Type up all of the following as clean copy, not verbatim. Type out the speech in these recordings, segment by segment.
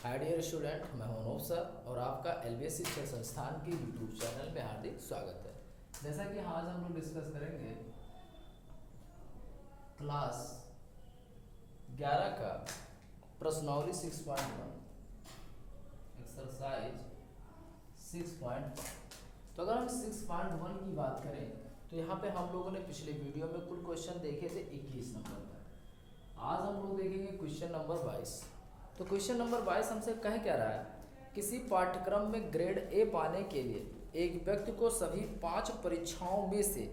Hi dear student, मैं हूं Anoop sir और आपका एलबीएस शिक्षा संस्थान के यूट्यूब चैनल में हार्दिक स्वागत है। जैसा कि आज हम लोग डिस्कस करेंगे क्लास 11 का प्रश्नावली 6.1 एक्सरसाइज 6.1। तो अगर हम 6.1 की बात करें तो यहाँ पे हम लोगों ने पिछले वीडियो में कुल क्वेश्चन देखे थे 21 नंबर तक। आज हम लोग देखेंगे क्वेश्चन नंबर 22। तो क्वेश्चन नंबर 22 हमसे कह क्या रहा है, किसी पाठ्यक्रम में ग्रेड ए पाने के लिए एक व्यक्ति को सभी 5 परीक्षाओं में से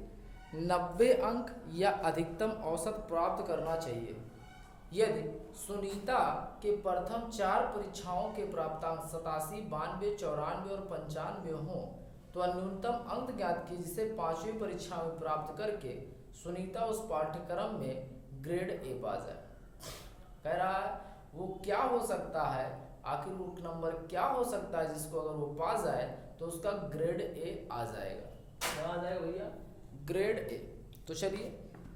90 अंक या अधिकतम औसत प्राप्त करना चाहिए। यदि सुनीता के प्रथम 4 परीक्षाओं के प्राप्तांक 87, 92, 94 और 95 हों तो न्यूनतम अंक ज्ञात कीजिए जिसे 5वीं परीक्षा में प्राप्त करके सुनीता उस पाठ्यक्रम में ग्रेड ए पा जाए। कह रहा है वो क्या हो सकता है, आखिर वो नंबर क्या हो सकता है जिसको अगर वो पा जाए तो उसका ग्रेड ए आ जाएगा। क्या आ जाएगा भैया? Grade A. तो चलिए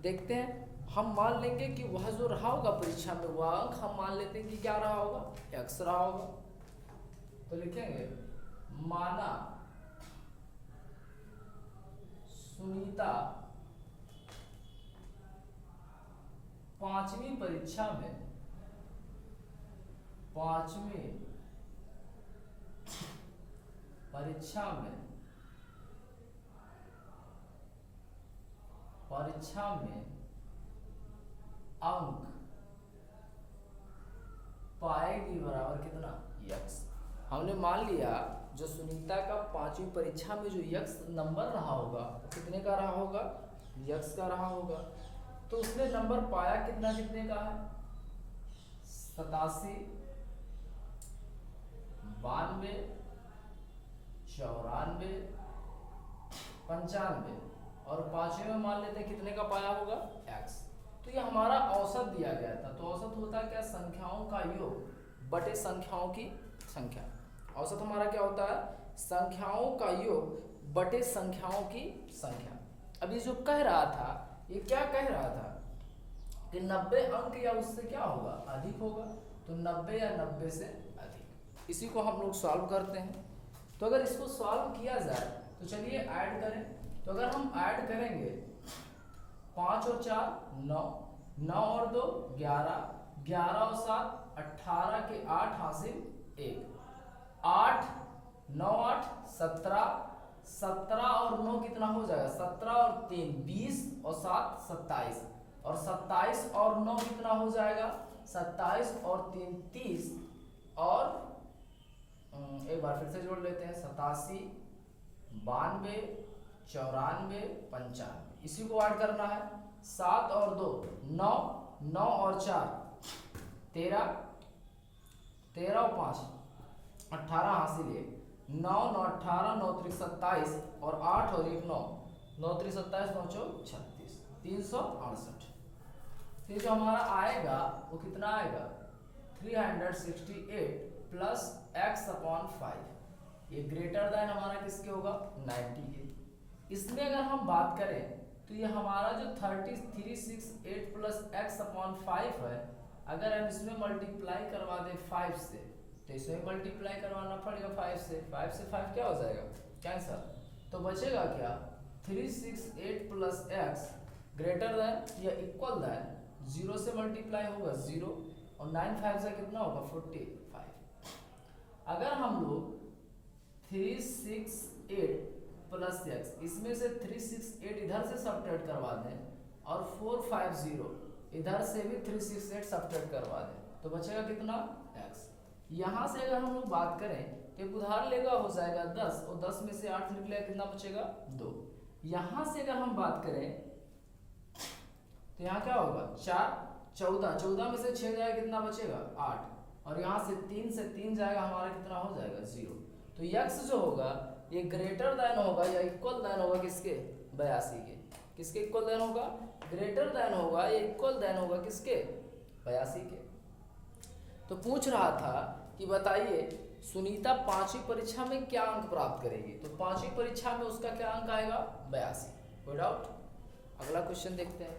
देखते हैं। हम मान लेंगे कि वह जो रहा होगा परीक्षा में वह अंक हम मान लेते हैं कि क्या रहा होगा, एक्स रहा होगा। तो लिखेंगे माना सुनीता 5वीं परीक्षा में 5वीं परीक्षा में अंक पाएगी बराबर कितना, यक्स। हमने मान लिया जो सुनीता का 5वीं परीक्षा में जो यक्स नंबर रहा होगा वो कितने का रहा होगा, यक्स का रहा होगा। तो उसने नंबर पाया कितना, कितने का है, 87, 92, 94, 95 और 5वें में मान लेते हैं कितने का पाया होगा, एक्स। तो ये हमारा औसत दिया गया था। तो औसत होता है क्या, संख्याओं का योग बटे संख्याओं की संख्या। औसत हमारा क्या होता है, संख्याओं का योग बटे संख्याओं की संख्या। अभी जो कह रहा था ये क्या कह रहा था कि 90 अंक या उससे क्या होगा, अधिक होगा। तो 90 या 90 से अधिक, इसी को हम लोग सॉल्व करते हैं। तो अगर इसको सॉल्व किया जाए तो चलिए ऐड करें। तो अगर हम ऐड करेंगे 5 और 4 9, 9 और 2 11, 11 और 7 18 के 8 हासिल 1, 8 9 8 17, 17 और 9 कितना हो जाएगा, 17 और 3 20 और 7 27 और 27 और 9 कितना हो जाएगा, 27 और 3 30 और एक बार फिर से जोड़ लेते हैं 87 92 94 95, इसी को ऐड करना है। 7 और 2 9, 9 और 4 13, 13 और 5 18 हासिल 1, 9 9 18 9 3 27 और 8 और 1 9, 9 3 27 9 4 36 368। फिर जो हमारा आएगा वो कितना आएगा, 368 प्लस एक्स अपॉन 5। ये ग्रेटर देन हमारा किसके होगा, 90 के। इसमें अगर हम बात करें तो ये हमारा जो 368 प्लस एक्स अपॉन 5 है, अगर हम इसमें मल्टीप्लाई करवा दें 5 से तो इसमें मल्टीप्लाई करवाना पड़ेगा 5 से। 5 से 5 क्या हो जाएगा, कैंसर। तो बचेगा क्या, 368 प्लस एक्स ग्रेटर देन या इक्वल देन 0 से मल्टीप्लाई होगा 0 और 9 5 से कितना होगा 45। अगर हम लोग 368 प्लस एक्स इसमें से 368 इधर से सब्ट्रैक्ट करवा दें और 450 इधर से भी 368 सब्ट्रैक्ट करवा दें तो बचेगा कितना, एक्स। यहाँ से अगर हम लोग बात करें तो उधार लेगा हो जाएगा 10 और 10 में से 8 निकलेगा कितना बचेगा 2। यहाँ से अगर हम बात करें तो यहाँ क्या होगा 4 14, 14 में से 6 जाएगा कितना बचेगा 8 और यहाँ से 3 से 3 जाएगा हमारा कितना हो जाएगा 0। तो यक्स जो होगा ये ग्रेटर देन होगा या इक्वल देन होगा किसके, 82 के। किसके इक्वल देन होगा, ग्रेटर देन होगा या इक्वल देन होगा किसके, 82 के। तो पूछ रहा था कि बताइए सुनीता 5वीं परीक्षा में क्या अंक प्राप्त करेगी। तो 5वीं परीक्षा में उसका क्या अंक आएगा, 82। कोई डाउट? अगला क्वेश्चन देखते हैं।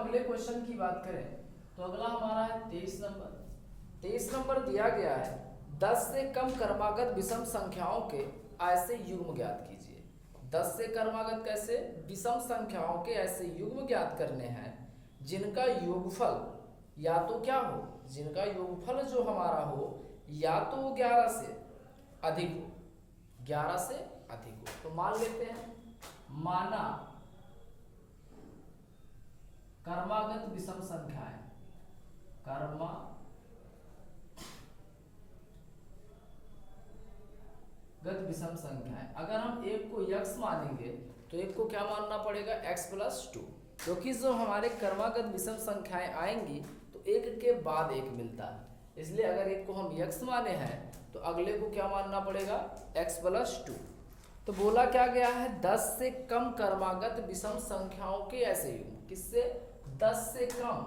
अगले क्वेश्चन की बात करें तो अगला हमारा है 23 नंबर। 23 नंबर दिया गया है 10 से कम क्रमागत विषम संख्याओं के ऐसे युग्म ज्ञात कीजिए। 10 से क्रमागत कैसे विषम संख्याओं के ऐसे युग्म ज्ञात करने हैं जिनका योगफल या तो क्या हो, जिनका योगफल जो हमारा हो या तो 11 से अधिक हो, 11 से अधिक हो। तो मान लेते हैं, माना क्रमागत विषम संख्याएं, क्रमागत विषम संख्याएं, अगर हम एक को x मानेंगे तो एक को क्या मानना पड़ेगा x+2, क्योंकि जो हमारे क्रमागत विषम संख्याएं आएंगी तो एक के बाद एक मिलता है, इसलिए अगर एक को हम x माने हैं तो अगले को क्या मानना पड़ेगा x+2। तो बोला क्या गया है 10 से कम क्रमागत विषम संख्याओं के ऐसे युग्म, किससे 10 से कम,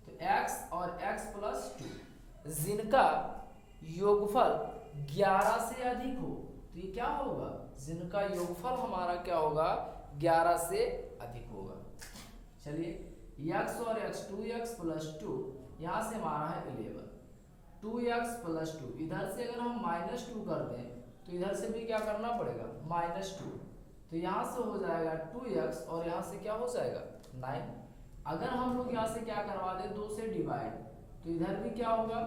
तो x और x+2 जिनका योगफल 11 से अधिक हो, तो ये क्या होगा, जिनका योगफल हमारा क्या होगा 11 से अधिक होगा। चलिए x और x 2x+2 यहाँ से हमारा है 11, 2x+2 इधर से अगर हम -2 कर दें तो इधर से भी क्या करना पड़ेगा -2, तो यहाँ से हो जाएगा 2x और यहाँ से क्या हो जाएगा 9। अगर हम लोग यहाँ से क्या करवा दें 2 से डिवाइड, तो इधर भी क्या होगा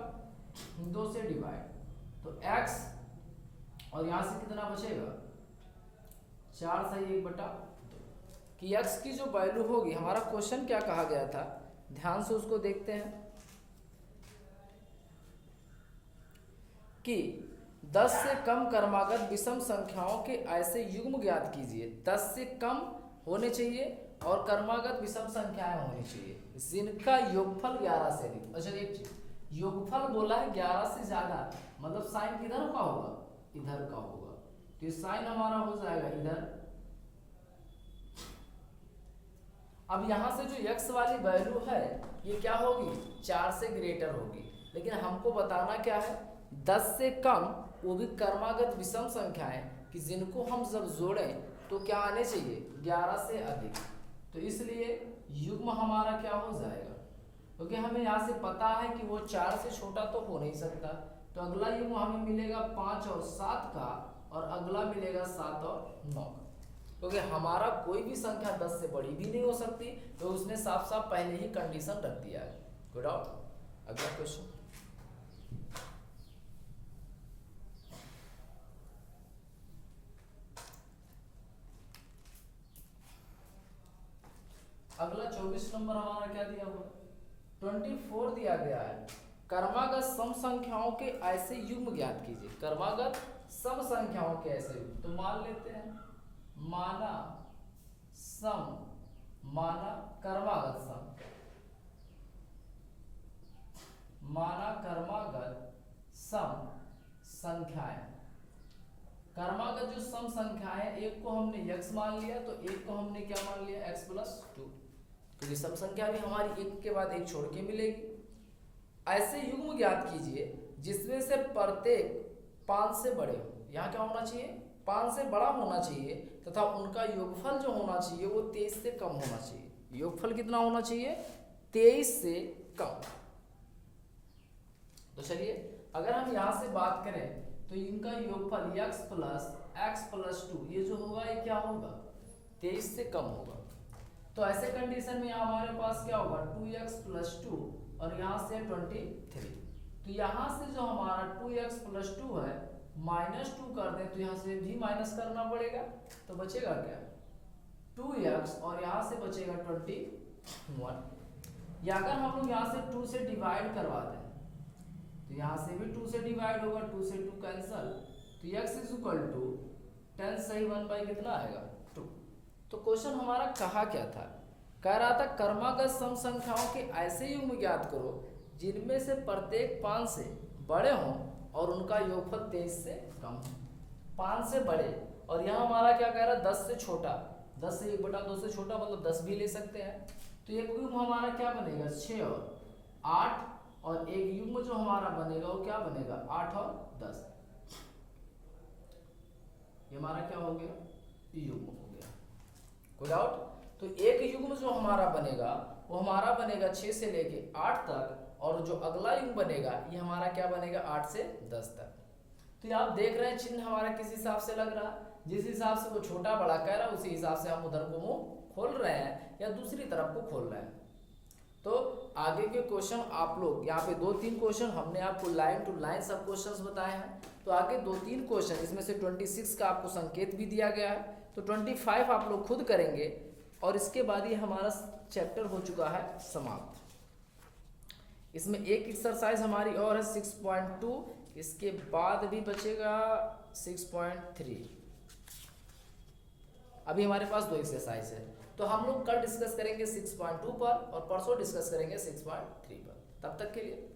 2 से डिवाइड, तो x और यहाँ से कितना बचेगा 4 सही 1/2 कि x की जो वैल्यू होगी, हमारा क्वेश्चन क्या कहा गया था ध्यान से उसको देखते हैं कि 10 से कम क्रमागत विषम संख्याओं के ऐसे युग्म ज्ञात कीजिए। 10 से कम होने चाहिए और क्रमागत विषम संख्याएं होनी चाहिए जिनका योगफल 11 से अधिक। अच्छा एक चीज, योगफल बोला है 11 से ज्यादा, मतलब साइन किधर का होगा, इधर का होगा, तो साइन हमारा हो जाएगा इधर। अब यहां से जो x वाली वैल्यू है ये क्या होगी 4 से ग्रेटर होगी, लेकिन हमको बताना क्या है 10 से कम, वो भी क्रमागत विषम संख्याएं कि जिनको हम जब जोड़ें तो क्या आने चाहिए 11 से अधिक, तो इसलिए युग्म हमारा क्या हो जाएगा, क्योंकि हमें यहाँ से पता है कि वो 4 से छोटा तो हो नहीं सकता, तो अगला युग्म हमें मिलेगा 5 और 7 का, और अगला मिलेगा 7 और 9 का, क्योंकि हमारा कोई भी संख्या 10 से बड़ी भी नहीं हो सकती, तो उसने साफ साफ पहले ही कंडीशन रख दिया है। Good out. अगला क्वेश्चन, अगला 24 नंबर हमारा क्या दिया हुआ 24 दिया गया है क्रमागत सम संख्याओं के ऐसे युग्म ज्ञात कीजिए। क्रमागत सम संख्याओं के ऐसे युग्म, तो मान लेते हैं माना सम, माना क्रमागत सम, माना क्रमागत सम संख्याएं, क्रमागत जो सम संख्याएं, एक को हमने x मान लिया तो एक को हमने क्या मान लिया x+2, क्योंकि सम संख्या भी हमारी एक के बाद एक छोड़ के मिलेगी। ऐसे युग्म ज्ञात कीजिए जिसमें से प्रत्येक 5 से बड़े हो, यहाँ क्या होना चाहिए 5 से बड़ा होना चाहिए, तथा उनका योगफल जो होना चाहिए वो 23 से कम होना चाहिए। योगफल कितना होना चाहिए 23 से कम। तो चलिए अगर हम यहाँ से बात करें तो इनका योगफल x+2 ये जो होगा ये क्या होगा 23 से कम होगा। तो ऐसे कंडीशन में यहाँ हमारे पास क्या होगा 2x+2 और यहाँ से 23, तो यहाँ से जो हमारा 2x+2 है -2 कर दें तो यहाँ से भी माइनस करना पड़ेगा, तो बचेगा क्या 2x और यहाँ से बचेगा 21। या अगर हम लोग यहाँ से 2 से डिवाइड करवा दें तो यहाँ से भी 2 से डिवाइड होगा, 2 से 2 कैंसल, तो x = 10 सही 1 कितना आएगा 2। तो क्वेश्चन हमारा कहा क्या था, कह रहा था क्रमागत सम संख्याओं के ऐसे युग्म ज्ञात करो जिनमें से प्रत्येक 5 से बड़े हों और उनका योगफल 23 से कम हो। 5 से बड़े, और यहाँ हमारा क्या कह रहा है 10 से छोटा, 10 से 1/2 से छोटा मतलब 10 भी ले सकते हैं, तो एक युग्म हमारा क्या बनेगा 6 और 8, और एक युग्म जो हमारा बनेगा वो क्या बनेगा 8 और 10। ये हमारा क्या हो गया युग्म हो गया। कोई डाउट? तो एक युग्म जो हमारा बनेगा वो हमारा बनेगा 6 से लेके 8 तक, और जो अगला युग बनेगा ये हमारा क्या बनेगा 8 से 10 तक। तो ये आप देख रहे हैं चिन्ह हमारा किस हिसाब से लग रहा है, जिस हिसाब से वो छोटा बड़ा कह रहा है उसी हिसाब से हम उधर को मुंह खोल रहे हैं या दूसरी तरफ को खोल रहे हैं। तो आगे के क्वेश्चन आप लोग यहाँ पे 2-3 क्वेश्चन हमने आपको लाइन टू लाइन सब क्वेश्चंस बताए हैं। तो आगे 2-3 क्वेश्चन इसमें से 26 का आपको संकेत भी दिया गया है, तो 25 आप लोग खुद करेंगे और इसके बाद ये हमारा चैप्टर हो चुका है समाप्त। इसमें एक एक्सरसाइज हमारी और है 6.2, इसके बाद भी बचेगा 6.3। अभी हमारे पास 2 एक्सरसाइज है, तो हम लोग कल डिस्कस करेंगे 6.2 पर और परसों डिस्कस करेंगे 6.3 पर। तब तक के लिए